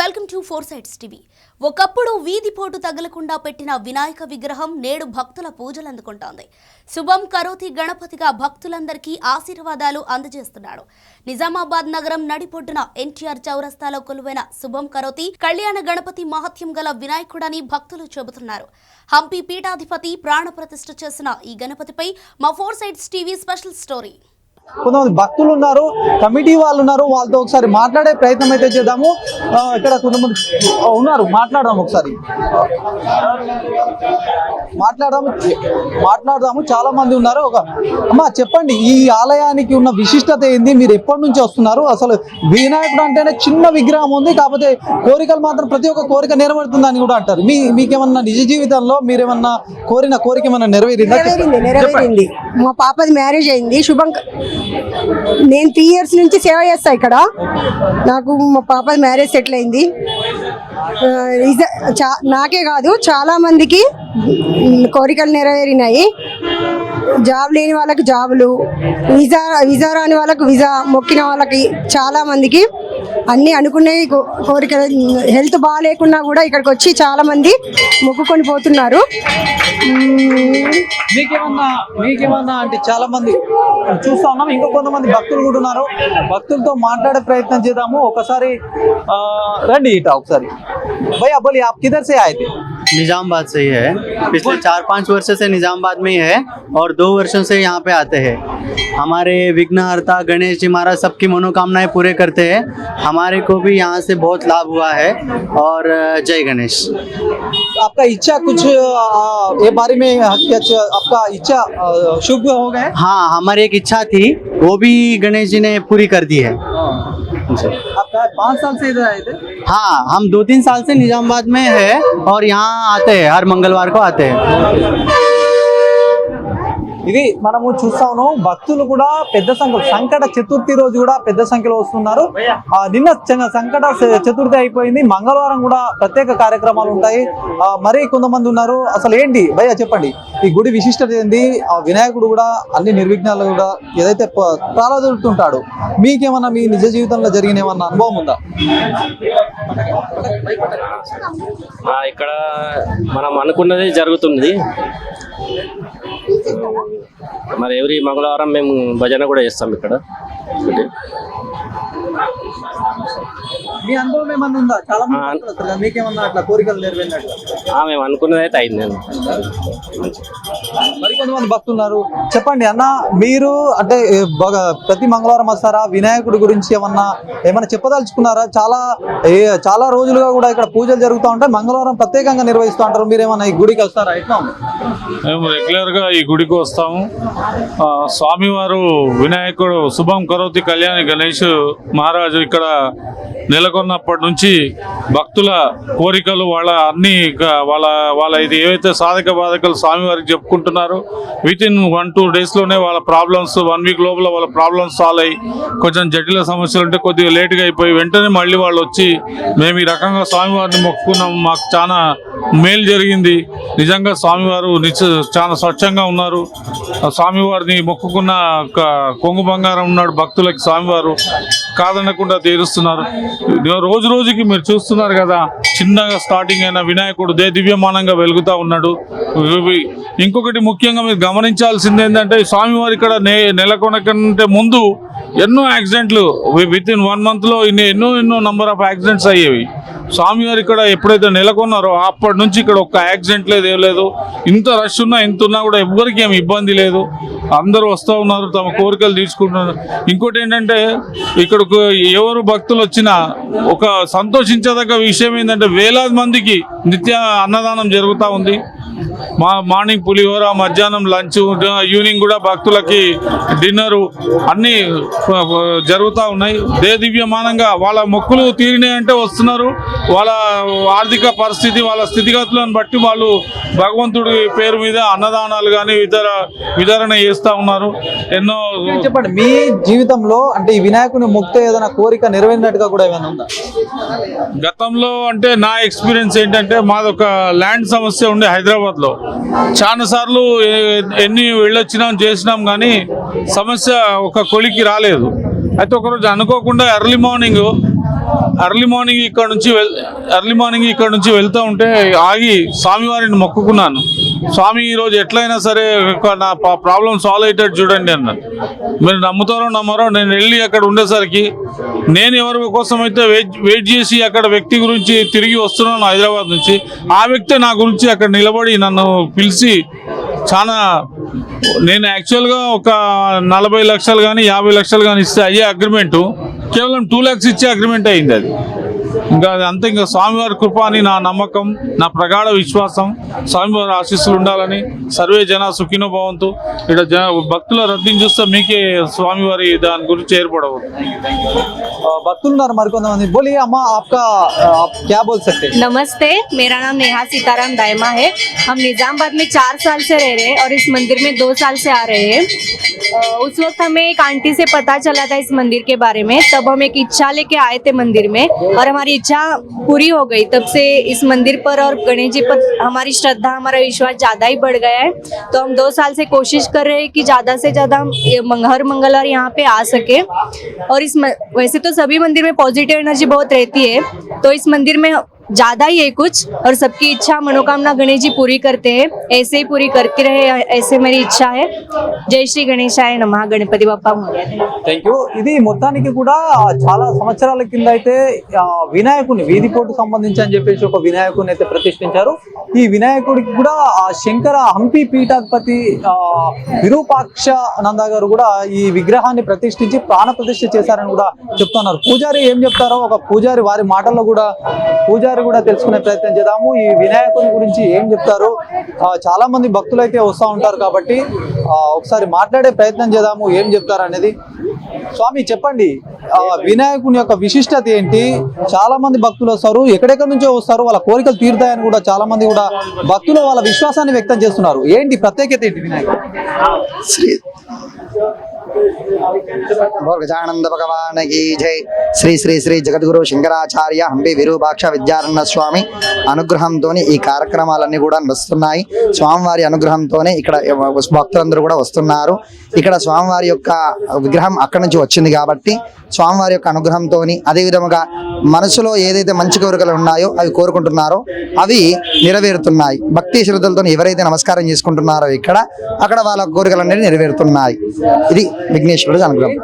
Welcome to four sides TV. ఒకప్పుడు వీధి పోటు తగలకుండా పెట్టిన వినాయక విగ్రహం నేడు భక్తుల పూజలు అందుకుంటోంది. శుభం కరోతి గణపతిగా భక్తులందరికీ ఆశీర్వాదాలు అందజేస్తున్నాడు. నిజామాబాద్ నగరం నడిపొడ్డున ఎన్టీఆర్ చౌరస్తాలో కొలువైన శుభం కరోతి కళ్యాణ గణపతి మహత్యం గల వినాయకుడని భక్తులు చెబుతున్నారు. హంపి పీఠాధిపతి ప్రాణ ప్రతిష్ఠ చేసిన ఈ గణపతిపై మా four sides TV special story. కొంతమంది భక్తులు ఉన్నారు, కమిటీ వాళ్ళు ఉన్నారు, వాళ్ళతో ఒకసారి మాట్లాడే ప్రయత్నం అయితే చేద్దాము. ఇక్కడ కొంతమంది ఉన్నారు, మాట్లాడదాము. ఒకసారి మాట్లాడదాము. చాలా మంది ఉన్నారు. అమ్మా చెప్పండి, ఈ ఆలయానికి ఉన్న విశిష్టత ఏంది? మీరు ఎప్పటి నుంచి వస్తున్నారు? అసలు వినాయకుడు అంటేనే చిన్న విగ్రహం ఉంది, కాకపోతే కోరికలు మాత్రం ప్రతి ఒక్క కోరిక నెరవేరుతుందని కూడా అంటారు. మీకేమన్నా నిజ జీవితంలో మీరేమన్నా కోరిన కోరిక ఏమన్నా నెరవేరింది. మా పాపది మ్యారేజ్ అయింది. నేను 3 years నుంచి సేవ చేస్తా ఇక్కడ. నాకు మా పాప మ్యారేజ్ సెటిల్ అయింది. నాకే కాదు చాలా మందికి కోరికలు నెరవేరినాయి. జాబ్ లేని వాళ్ళకి జాబులు, వీసా రాని వాళ్ళకి వీసా, మొక్కిన వాళ్ళకి చాలా మందికి అన్ని అనుకునే కోరికలు. హెల్త్ బాగాలేకున్నా కూడా ఇక్కడికి వచ్చి చాలా మంది మొక్కుకొని పోతున్నారు. మీకేమన్నా అంటే చాలా మంది చూస్తా ఉన్నాం. ఇంకా కొంతమంది భక్తులు కూడా ఉన్నారు. భక్తులతో మాట్లాడే ప్రయత్నం చేద్దాము. ఒకసారి రండి ఇట ఒకసారి. भैया बोलिए, आप किधर से आए थे? निजामाबाद से ही है. पिछले 4-5 वर्ष से निजामाबाद में ही है और 2 वर्षों से यहाँ पे आते हैं. हमारे विघ्नहर्ता गणेश जी महाराज सबकी मनोकामनाएं पूरे करते हैं. हमारे को भी यहाँ से बहुत लाभ हुआ है. और जय गणेश. आपका इच्छा कुछ ये बारे में आपका इच्छा शुभ हो गए? हाँ, हमारी एक इच्छा थी, वो भी गणेश जी ने पूरी कर दी है. आप 5 साल से इधर आए थे? हाँ, हम 2-3 साल से निजामाबाद में है और यहाँ आते हैं, हर मंगलवार को आते हैं. ఇది మనము చూస్తా ఉన్నాం. భక్తులు కూడా పెద్ద సంఖ్యలో, సంకట చతుర్థి రోజు కూడా పెద్ద సంఖ్యలో వస్తున్నారు. నిన్న సంకట చతుర్థి అయిపోయింది, మంగళవారం కూడా ప్రత్యేక కార్యక్రమాలు ఉంటాయి. మరి కొంతమంది ఉన్నారు. అసలు ఏంటి భయ్యా చెప్పండి, ఈ గుడి విశిష్టత ఏంది? ఆ వినాయకుడు కూడా అన్ని నిర్విఘ్నాలు కూడా ఏదైతే ప్రారంభిస్తుంటాడు, మీకేమన్నా మీ నిజ జీవితంలో జరిగిన ఏమన్నా అనుభవం ఉందా? ఇక్కడ మనం అనుకున్నది జరుగుతుంది. మరి ఎవ్రీ మంగళవారం మేము భజన కూడా చేస్తాం ఇక్కడ. మీ అనుభవం ఏమన్నా ఉందా? చాలా మంది మీకేమన్నా అట్లా కోరికలు నెరవేరినట్టు? మేము అనుకున్నది అయితే అయింది. మరి కొంతమంది భక్తున్నారు. చెప్పండి అన్న, మీరు అంటే ప్రతి మంగళవారం వస్తారా? వినాయకుడి గురించి ఏమన్నా చెప్పదలుచుకున్నారా? చాలా రోజులుగా కూడా ఇక్కడ పూజలు జరుగుతూ ఉంటాయి, మంగళవారం ప్రత్యేకంగా నిర్వహిస్తూ ఉంటారు. మీరు ఏమన్నా ఈ గుడికి వస్తారా? ఎట్లా? మేము రెగ్యులర్ గా ఈ గుడికి వస్తాము. స్వామివారు వినాయకుడు శుభం కరోతి కళ్యాణ గణేష్ మహారాజు ఇక్కడ నెలకొన్నప్పటి నుంచి భక్తుల కోరికలు వాళ్ళ ఇది ఏవైతే సాధక బాధకాలు స్వామివారికి చెప్పుకుంటున్నారో వితిన్ 1-2 డేస్లోనే వాళ్ళ ప్రాబ్లమ్స్, 1 వీక్ లోపల వాళ్ళ ప్రాబ్లమ్స్ సాల్వ్ అయ్యి, కొంచెం జటిల సమస్యలు ఉంటే కొద్దిగా లేట్గా అయిపోయి వెంటనే మళ్ళీ వాళ్ళు వచ్చి మేము ఈ రకంగా స్వామివారిని మొక్కుకున్నాం, మాకు చాలా మేలు జరిగింది, నిజంగా స్వామివారు చాలా స్వచ్ఛంగా ఉన్నారు, స్వామివారిని మొక్కుకున్న కొంగు బంగారం ఉన్నాడు భక్తులకి స్వామివారు కాదనకుండా తీరుస్తున్నారు. రోజు రోజుకి మీరు చూస్తున్నారు కదా, చిన్నగా స్టార్టింగ్ అయిన వినాయకుడు దివ్యమానంగా వెలుగుతూ ఉన్నాడు. ఇంకొకటి ముఖ్యంగా మీరు గమనించాల్సింది ఏంటంటే, స్వామివారి ఇక్కడ నెలకొనకంటే ముందు ఎన్నో యాక్సిడెంట్లు వితిన్ 1 monthలో ఎన్నో నంబర్ ఆఫ్ యాక్సిడెంట్స్ అయ్యేవి. స్వామివారు ఇక్కడ ఎప్పుడైతే నెలకొన్నారో అప్పటి నుంచి ఇక్కడ ఒక్క యాక్సిడెంట్ లేదు. ఇంత రష్ ఉన్నా ఎంత ఉన్నా కూడా ఎవ్వరికి ఏమి ఇబ్బంది లేదు. అందరూ వస్తూ ఉన్నారు, తమ కోరికలు తీర్చుకుంటున్నారు. ఇంకోటి ఏంటంటే, ఇక్కడకు ఎవరు భక్తులు వచ్చినా ఒక సంతోషించదగ్గ విషయం ఏంటంటే, వేలాది మందికి నిత్య అన్నదానం జరుగుతూ ఉంది. మార్నింగ్ పులిహోర, మధ్యాహ్నం లంచ్, ఈవినింగ్ కూడా భక్తులకి డిన్నరు అన్నీ జరుగుతూ ఉన్నాయి. దివ్యమానంగా వాళ్ళ మొక్కులు తీరినాయంటే వస్తున్నారు. వాళ్ళ ఆర్థిక పరిస్థితి, వాళ్ళ స్థితిగతులను బట్టి వాళ్ళు భగవంతుడి పేరు మీద అన్నదానాలు కానీ వితరణ చేస్తూ ఉన్నారు. ఎన్నో. చెప్పండి, మీ జీవితంలో అంటే ఈ వినాయకుని మొక్కితే ఏదైనా కోరిక నెరవేరినట్టుగా కూడా ఏమైనా ఉందా? గతంలో అంటే నా ఎక్స్పీరియన్స్ ఏంటంటే, మాదొక ల్యాండ్ సమస్య ఉండే హైదరాబాద్లో. చాలా సార్లు ఎన్ని వెళ్ళొచ్చినాం చేసినాం కానీ సమస్య ఒక కొలికి రాలేదు. అయితే ఒకరోజు అనుకోకుండా ఎర్లీ మార్నింగ్ ఎర్లీ మార్నింగ్ ఇక్కడ నుంచి వెళ్తూ ఉంటే ఆగి స్వామివారిని మొక్కుకున్నాను. స్వామి ఈరోజు ఎట్లయినా సరే నా ప్రాబ్లం సాల్వ్ అయ్యేటట్టు చూడండి అన్నాను. మీరు నమ్ముతారో నమ్మరో, నేను వెళ్ళి అక్కడ ఉండేసరికి నేను ఎవరి కోసం అయితే వెయిట్ చేసి అక్కడ వ్యక్తి గురించి తిరిగి వస్తున్నాను హైదరాబాద్ నుంచి, ఆ వ్యక్తి నా గురించి అక్కడ నిలబడి నన్ను పిలిచి చాలా, నేను యాక్చువల్గా ఒక 40 లక్షలు కానీ 50 లక్షలు కానీ ఇస్తే అయ్యే అగ్రిమెంటు కేవలం 2 lakhs ఇచ్చే అగ్రిమెంట్ అయింది అది. ఇంకా అంతే. ఇంకా స్వామివారి కృప అని నా నమ్మకం, నా ప్రగాఢ విశ్వాసం. స్వామివారి ఆశీస్సులు ఉండాలని. సర్వే జన సుఖినో భవంతు. ఇక్కడ భక్తుల రద్దీని చూస్తే మీకే స్వామివారి దాని గురించి ఏర్పడవచ్చు. భక్తులు ఉన్నారు మరికొంతమంది. बोलिए अम्मा, आपका आप क्या बोल सकते हैं? नमस्ते, मेरा नाम नेहा सीताराम दायमा है। हम निजामबाद में 4 साल से रह रहे हैं और इस मंदिर में 2 साल से आ रहे हैं। उस वक्त हमें एक आंटी से पता चला था इस मंदिर के बारे में, तब हम एक इच्छा लेके आए थे मंदिर में और हमारी इच्छा पूरी हो गई। तब से इस मंदिर पर और गणेश जी पर हमारी श्रद्धा, हमारा विश्वास ज़्यादा ही बढ़ गया है। तो हम 2 साल से कोशिश कर रहे हैं कि ज़्यादा से ज़्यादा हम हर मंगलवार यहाँ पे आ सके। और वैसे तो सभी मंदिर में पॉजिटिव एनर्जी बहुत रहती है, तो इस मंदिर में ज़्यादा ही है कुछ, और सबकी इच्छा मनोकामना गणेश जी पूरी करते हैं, ऐसे ही पूरी करते रहे, ऐसे मेरी इच्छा है। जय श्री गणेशाय नमः, गणपति बप्पा मोरया। Thank you. ఇది మొత్తానికి కూడా చాలా సంవత్సరాల కింద అయితే వినాయకుని వీధిపోటు సంబంధించి అని చెప్పేసి ఒక వినాయకుని అయితే ప్రతిష్ఠించారు. ఈ వినాయకుడికి కూడా శంకర హంపి పీఠాధిపతి విరూపాక్ష నంద గారు కూడా ఈ విగ్రహాన్ని ప్రతిష్ఠించి ప్రాణ ప్రతిష్ఠ చేశారని కూడా చెప్తున్నారు. పూజారి ఏం చెప్తారో ఒక పూజారి వారి మాటల్లో కూడా తెలుసుకునే ప్రయత్నం చేద్దాము. ఈ వినాయకుని గురించి ఏం చెప్తారు. చాలా మంది భక్తులు అయితే వస్తూ ఉంటారు కాబట్టి ఒకసారి మాట్లాడే ప్రయత్నం చేద్దాము, ఏం చెప్తారు అనేది. స్వామి చెప్పండి, వినాయకుని యొక్క విశిష్టత ఏంటి? చాలా మంది భక్తులు వస్తారు, ఎక్కడెక్కడి నుంచో వస్తారు, వాళ్ళ కోరికలు తీరుతాయని కూడా చాలా మంది కూడా భక్తులు వాళ్ళ విశ్వాసాన్ని వ్యక్తం చేస్తున్నారు. ఏంటి ప్రత్యేకత ఏంటి వినాయకుడు? गजानंद भगवान की जय. श्री श्री श्री जगद्गुरु శంకరాచార్య హంపి విరూపాక్ష విద్యారణ్య స్వామి అనుగ్రహంతోనే ఈ కార్యక్రమాలన్నీ కూడా నడుస్తున్నాయి. స్వామివారి అనుగ్రహంతోనే ఇక్కడ భక్తులందరూ కూడా వస్తున్నారు. ఇక్కడ స్వామివారి యొక్క విగ్రహం అక్కడి నుంచి వచ్చింది కాబట్టి స్వామివారి యొక్క అనుగ్రహంతోని, అదే విధముగా మనసులో ఏదైతే మంచి కోరికలు ఉన్నాయో అవి కోరుకుంటున్నారో అవి నెరవేరుతున్నాయి. భక్తి శ్రద్ధలతో ఎవరైతే నమస్కారం చేసుకుంటున్నారో అక్కడ వాళ్ళ కోరికలన్నీ నెరవేరుతున్నాయి. ఇది విఘ్నేశ్వరుడు అనుగ్రహం.